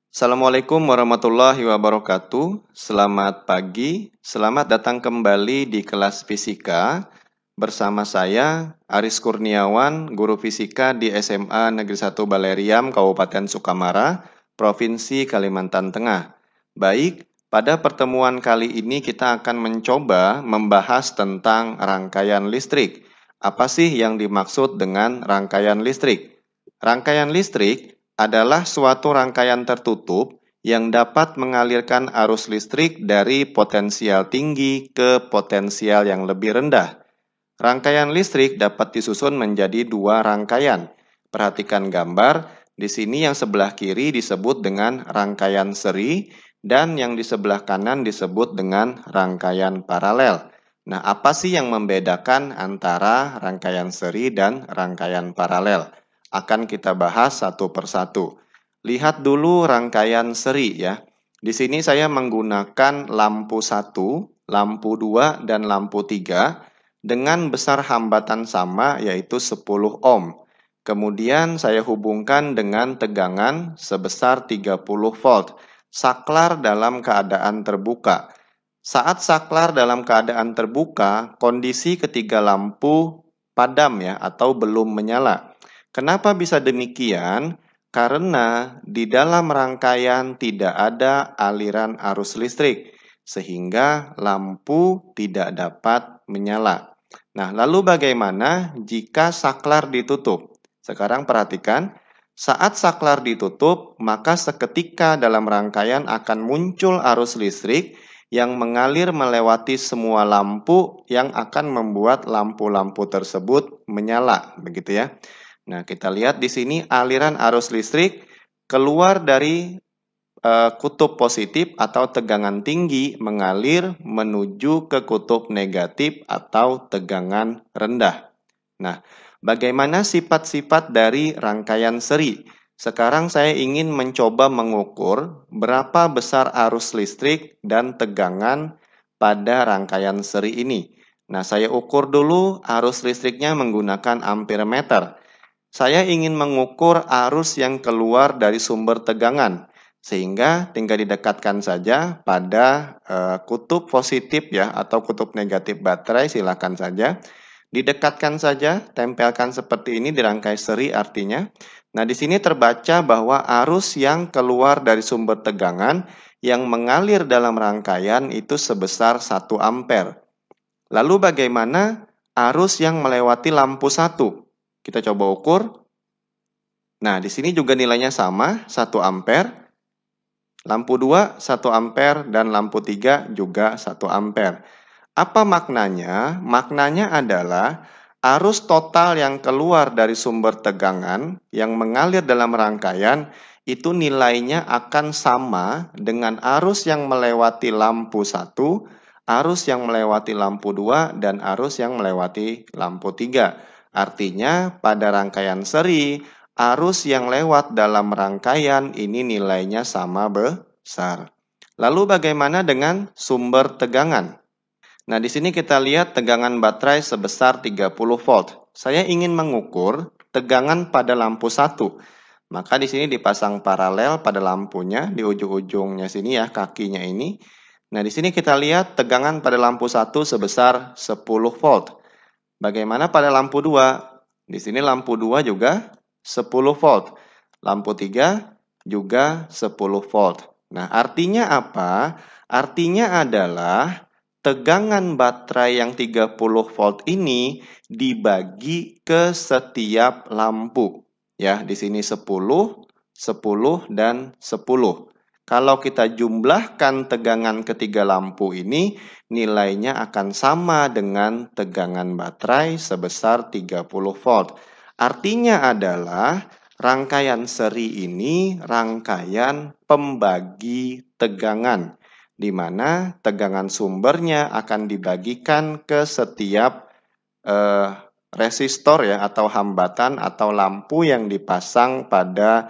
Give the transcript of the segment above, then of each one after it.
Assalamualaikum warahmatullahi wabarakatuh. Selamat pagi, selamat datang kembali di kelas fisika bersama saya Aris Kurniawan, guru fisika di SMA Negeri 1 Baleriam, Kabupaten Sukamara, Provinsi Kalimantan Tengah. Baik, pada pertemuan kali ini kita akan mencoba membahas tentang rangkaian listrik. Apa sih yang dimaksud dengan rangkaian listrik? Rangkaian listrik adalah suatu rangkaian tertutup yang dapat mengalirkan arus listrik dari potensial tinggi ke potensial yang lebih rendah. Rangkaian listrik dapat disusun menjadi dua rangkaian. Perhatikan gambar, di sini yang sebelah kiri disebut dengan rangkaian seri dan yang di sebelah kanan disebut dengan rangkaian paralel. Nah, apa sih yang membedakan antara rangkaian seri dan rangkaian paralel? Akan kita bahas satu persatu. Lihat dulu rangkaian seri ya. Di sini saya menggunakan lampu 1, lampu 2, dan lampu 3 dengan besar hambatan sama yaitu 10 ohm. Kemudian saya hubungkan dengan tegangan sebesar 30 volt. Saklar dalam keadaan terbuka. Saat saklar dalam keadaan terbuka, kondisi ketiga lampu padam ya atau belum menyala. Kenapa bisa demikian? Karena di dalam rangkaian tidak ada aliran arus listrik, sehingga lampu tidak dapat menyala. Nah, lalu bagaimana jika saklar ditutup? Sekarang perhatikan, saat saklar ditutup, maka seketika dalam rangkaian akan muncul arus listrik yang mengalir melewati semua lampu yang akan membuat lampu-lampu tersebut menyala, begitu ya. Nah, kita lihat di sini aliran arus listrik keluar dari kutub positif atau tegangan tinggi mengalir menuju ke kutub negatif atau tegangan rendah. Nah, bagaimana sifat-sifat dari rangkaian seri? Sekarang saya ingin mencoba mengukur berapa besar arus listrik dan tegangan pada rangkaian seri ini. Nah, saya ukur dulu arus listriknya menggunakan ampere meter. Saya ingin mengukur arus yang keluar dari sumber tegangan, sehingga tinggal didekatkan saja pada kutub positif ya atau kutub negatif baterai, silakan saja. Didekatkan saja, tempelkan seperti ini di rangkai seri artinya. Nah, di sini terbaca bahwa arus yang keluar dari sumber tegangan yang mengalir dalam rangkaian itu sebesar 1 ampere. Lalu bagaimana arus yang melewati lampu 1? Kita coba ukur. Nah, di sini juga nilainya sama, 1 ampere. Lampu 2, 1 ampere. Dan lampu 3 juga 1 ampere. Apa maknanya? Maknanya adalah arus total yang keluar dari sumber tegangan yang mengalir dalam rangkaian itu nilainya akan sama dengan arus yang melewati lampu 1, arus yang melewati lampu 2, dan arus yang melewati lampu 3. Artinya pada rangkaian seri, arus yang lewat dalam rangkaian ini nilainya sama besar. Lalu bagaimana dengan sumber tegangan? Nah, di sini kita lihat tegangan baterai sebesar 30 volt. Saya ingin mengukur tegangan pada lampu 1. Maka di sini dipasang paralel pada lampunya di ujung-ujungnya sini ya, kakinya ini. Nah, di sini kita lihat tegangan pada lampu 1 sebesar 10 volt. Bagaimana pada lampu 2? Di sini lampu 2 juga 10 volt. Lampu 3 juga 10 volt. Nah, artinya apa? Artinya adalah tegangan baterai yang 30 volt ini dibagi ke setiap lampu. Ya, di sini 10, 10, dan 10. Kalau kita jumlahkan tegangan ketiga lampu ini, nilainya akan sama dengan tegangan baterai sebesar 30 volt. Artinya adalah rangkaian seri ini rangkaian pembagi tegangan, di mana tegangan sumbernya akan dibagikan ke setiap resistor ya atau hambatan atau lampu yang dipasang pada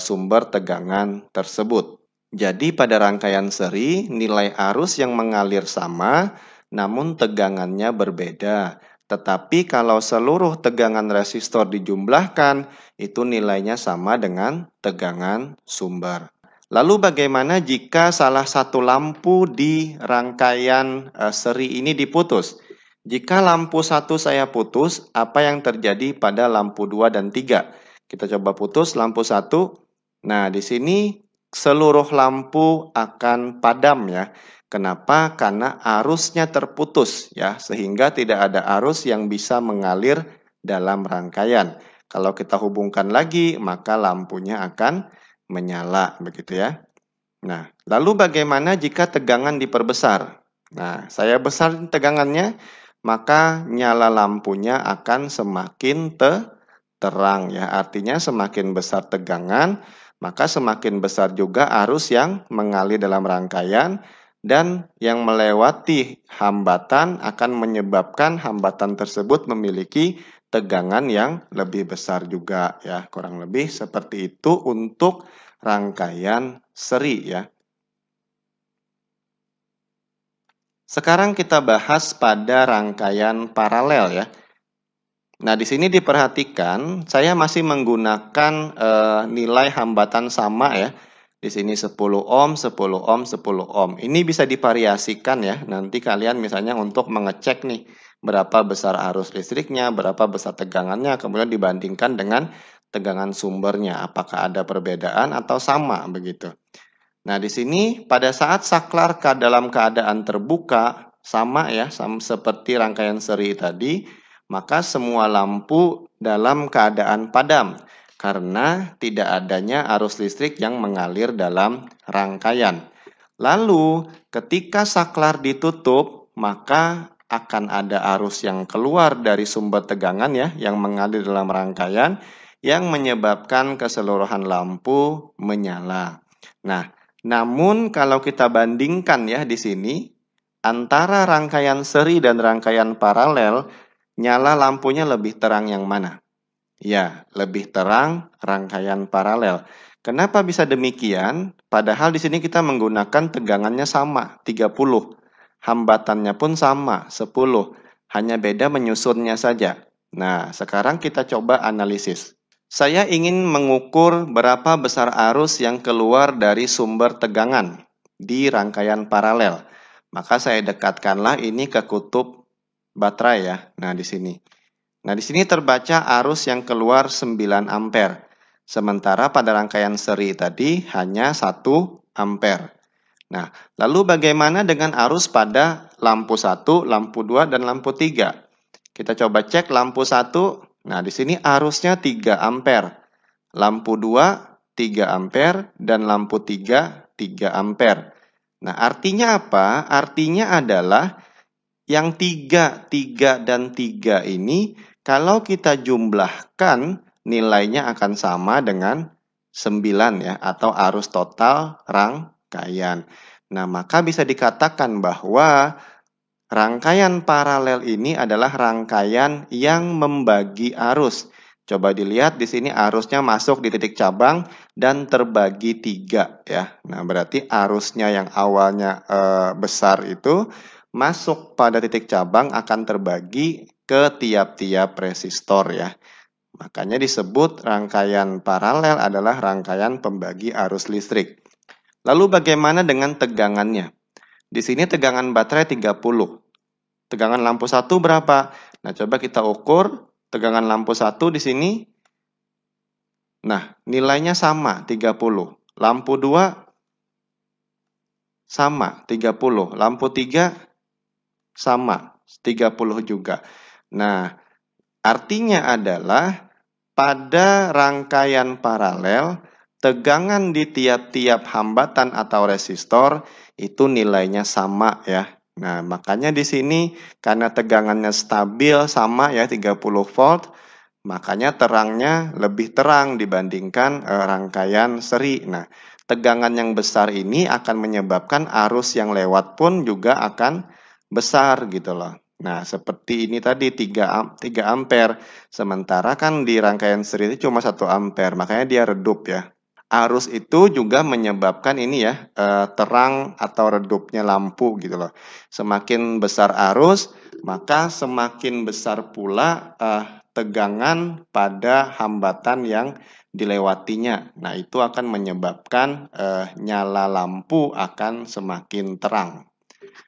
sumber tegangan tersebut. Jadi pada rangkaian seri, nilai arus yang mengalir sama, namun tegangannya berbeda. Tetapi kalau seluruh tegangan resistor dijumlahkan, itu nilainya sama dengan tegangan sumber. Lalu bagaimana jika salah satu lampu di rangkaian seri ini diputus? Jika lampu 1 saya putus, apa yang terjadi pada lampu 2 dan 3? Kita coba putus lampu 1. Nah, di sini seluruh lampu akan padam ya. Kenapa? Karena arusnya terputus ya, sehingga tidak ada arus yang bisa mengalir dalam rangkaian. Kalau kita hubungkan lagi, maka lampunya akan menyala begitu ya. Nah, lalu bagaimana jika tegangan diperbesar? Nah, saya besar tegangannya, maka nyala lampunya akan semakin terang ya. Artinya semakin besar tegangan, maka semakin besar juga arus yang mengalir dalam rangkaian dan yang melewati hambatan akan menyebabkan hambatan tersebut memiliki tegangan yang lebih besar juga ya. Kurang lebih seperti itu untuk rangkaian seri ya. Sekarang kita bahas pada rangkaian paralel ya. Nah, di sini diperhatikan saya masih menggunakan nilai hambatan sama ya. Di sini 10 ohm, 10 ohm, 10 ohm. Ini bisa divariasikan ya. Nanti kalian misalnya untuk mengecek nih berapa besar arus listriknya, berapa besar tegangannya, kemudian dibandingkan dengan tegangan sumbernya. Apakah ada perbedaan atau sama begitu. Nah, di sini pada saat saklar dalam keadaan terbuka sama ya, sama seperti rangkaian seri tadi, maka semua lampu dalam keadaan padam karena tidak adanya arus listrik yang mengalir dalam rangkaian. Lalu, ketika saklar ditutup, maka akan ada arus yang keluar dari sumber tegangan ya, yang mengalir dalam rangkaian, yang menyebabkan keseluruhan lampu menyala. Nah, namun kalau kita bandingkan ya di sini, antara rangkaian seri dan rangkaian paralel, nyala lampunya lebih terang yang mana? Ya, lebih terang rangkaian paralel. Kenapa bisa demikian? Padahal di sini kita menggunakan tegangannya sama, 30. Hambatannya pun sama, 10. Hanya beda menyusunnya saja. Nah, sekarang kita coba analisis. Saya ingin mengukur berapa besar arus yang keluar dari sumber tegangan di rangkaian paralel. Maka saya dekatkanlah ini ke kutub baterai ya. Nah, di sini. Nah, di sini terbaca arus yang keluar 9 ampere. Sementara pada rangkaian seri tadi hanya 1 ampere. Nah, lalu bagaimana dengan arus pada lampu 1, lampu 2, dan lampu 3? Kita coba cek lampu 1. Nah, di sini arusnya 3 ampere. Lampu 2, 3 ampere. Dan lampu 3, 3 ampere. Nah, artinya apa? Artinya adalah yang 3, 3, dan 3 ini kalau kita jumlahkan nilainya akan sama dengan 9 ya. Atau arus total rangkaian. Nah, maka bisa dikatakan bahwa rangkaian paralel ini adalah rangkaian yang membagi arus. Coba dilihat di sini arusnya masuk di titik cabang dan terbagi 3 ya. Nah, berarti arusnya yang awalnya besar itu masuk pada titik cabang akan terbagi ke tiap-tiap resistor ya. Makanya disebut rangkaian paralel adalah rangkaian pembagi arus listrik. Lalu bagaimana dengan tegangannya? Di sini tegangan baterai 30. Tegangan lampu 1 berapa? Nah, coba kita ukur tegangan lampu 1 di sini. Nah, nilainya sama, 30. Lampu 2 sama, 30. Lampu 3 sama, 30 juga. Nah, artinya adalah pada rangkaian paralel, tegangan di tiap-tiap hambatan atau resistor itu nilainya sama ya. Nah, makanya di sini karena tegangannya stabil sama ya 30 volt, makanya terangnya lebih terang dibandingkan rangkaian seri. Nah, tegangan yang besar ini akan menyebabkan arus yang lewat pun juga akan besar gitu loh. Nah, seperti ini tadi 3 ampere. Sementara kan di rangkaian seri itu cuma 1 ampere, makanya dia redup ya. Arus itu juga menyebabkan ini ya, terang atau redupnya lampu gitu loh. Semakin besar arus, maka semakin besar pula tegangan pada hambatan yang dilewatinya. Nah, itu akan menyebabkan nyala lampu akan semakin terang.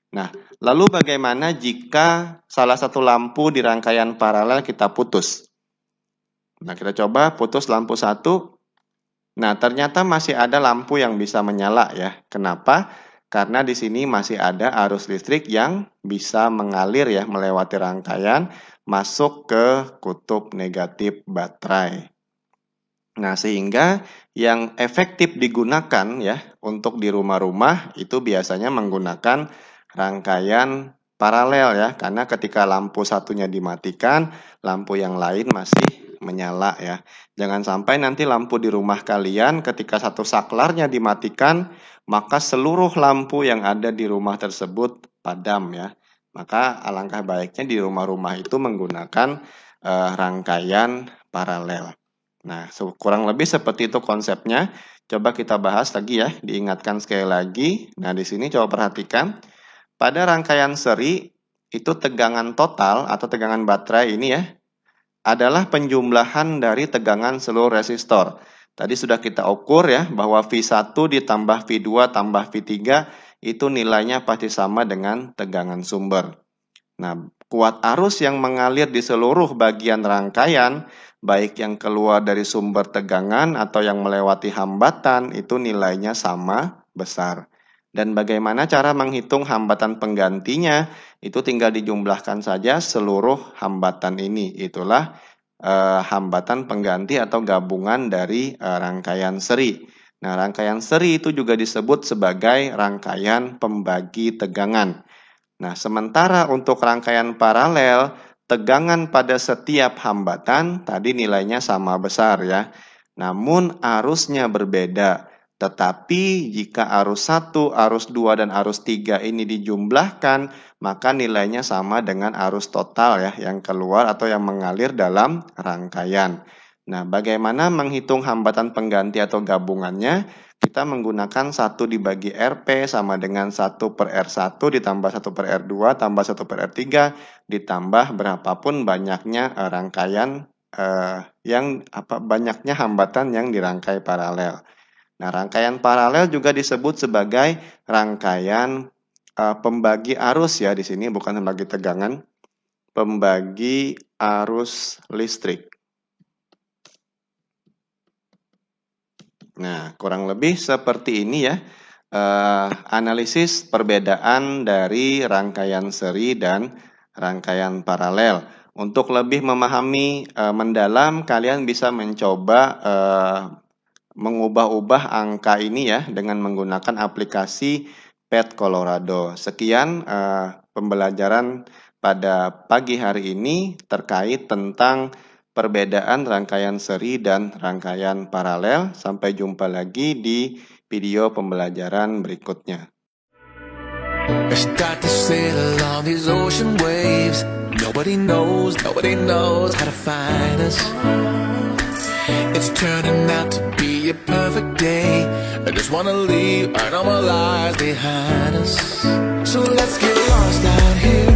Nah, lalu bagaimana jika salah satu lampu di rangkaian paralel kita putus? Nah, kita coba putus lampu satu. Nah, ternyata masih ada lampu yang bisa menyala ya. Kenapa? Karena di sini masih ada arus listrik yang bisa mengalir ya melewati rangkaian masuk ke kutub negatif baterai. Nah, sehingga yang efektif digunakan ya untuk di rumah-rumah itu biasanya menggunakan rangkaian paralel ya, karena ketika lampu satunya dimatikan, lampu yang lain masih menyala ya. Jangan sampai nanti lampu di rumah kalian ketika satu saklarnya dimatikan, maka seluruh lampu yang ada di rumah tersebut padam ya. Maka alangkah baiknya di rumah-rumah itu menggunakan rangkaian paralel. Nah, kurang lebih seperti itu konsepnya. Coba kita bahas lagi ya, diingatkan sekali lagi. Nah, di sini coba perhatikan. Pada rangkaian seri, itu tegangan total atau tegangan baterai ini ya, adalah penjumlahan dari tegangan seluruh resistor. Tadi sudah kita ukur ya, bahwa V1 ditambah V2 tambah V3 itu nilainya pasti sama dengan tegangan sumber. Nah, kuat arus yang mengalir di seluruh bagian rangkaian, baik yang keluar dari sumber tegangan atau yang melewati hambatan, itu nilainya sama besar. Dan bagaimana cara menghitung hambatan penggantinya? Itu tinggal dijumlahkan saja seluruh hambatan ini. Itulah hambatan pengganti atau gabungan dari rangkaian seri. Nah, rangkaian seri itu juga disebut sebagai rangkaian pembagi tegangan. Nah, sementara untuk rangkaian paralel, tegangan pada setiap hambatan tadi nilainya sama besar ya. Namun arusnya berbeda. Tetapi jika arus 1, arus 2, dan arus 3 ini dijumlahkan, maka nilainya sama dengan arus total ya yang keluar atau yang mengalir dalam rangkaian. Nah, bagaimana menghitung hambatan pengganti atau gabungannya? Kita menggunakan 1 dibagi RP sama dengan 1 per R1 ditambah 1 per R2 tambah 1 per R3 ditambah berapapun banyaknya rangkaian banyaknya hambatan yang dirangkai paralel. Nah, rangkaian paralel juga disebut sebagai rangkaian pembagi arus ya, di sini bukan pembagi tegangan, pembagi arus listrik. Nah, kurang lebih seperti ini ya, analisis perbedaan dari rangkaian seri dan rangkaian paralel. Untuk lebih memahami mendalam, kalian bisa mencoba mengubah-ubah angka ini ya dengan menggunakan aplikasi PET Colorado. Sekian pembelajaran pada pagi hari ini terkait tentang perbedaan rangkaian seri dan rangkaian paralel. Sampai jumpa lagi di video pembelajaran berikutnya. Start to sail along these ocean waves. Nobody knows how to find us. It's turning out to be a perfect day. I just wanna leave our normal lives behind us. So let's get lost out here.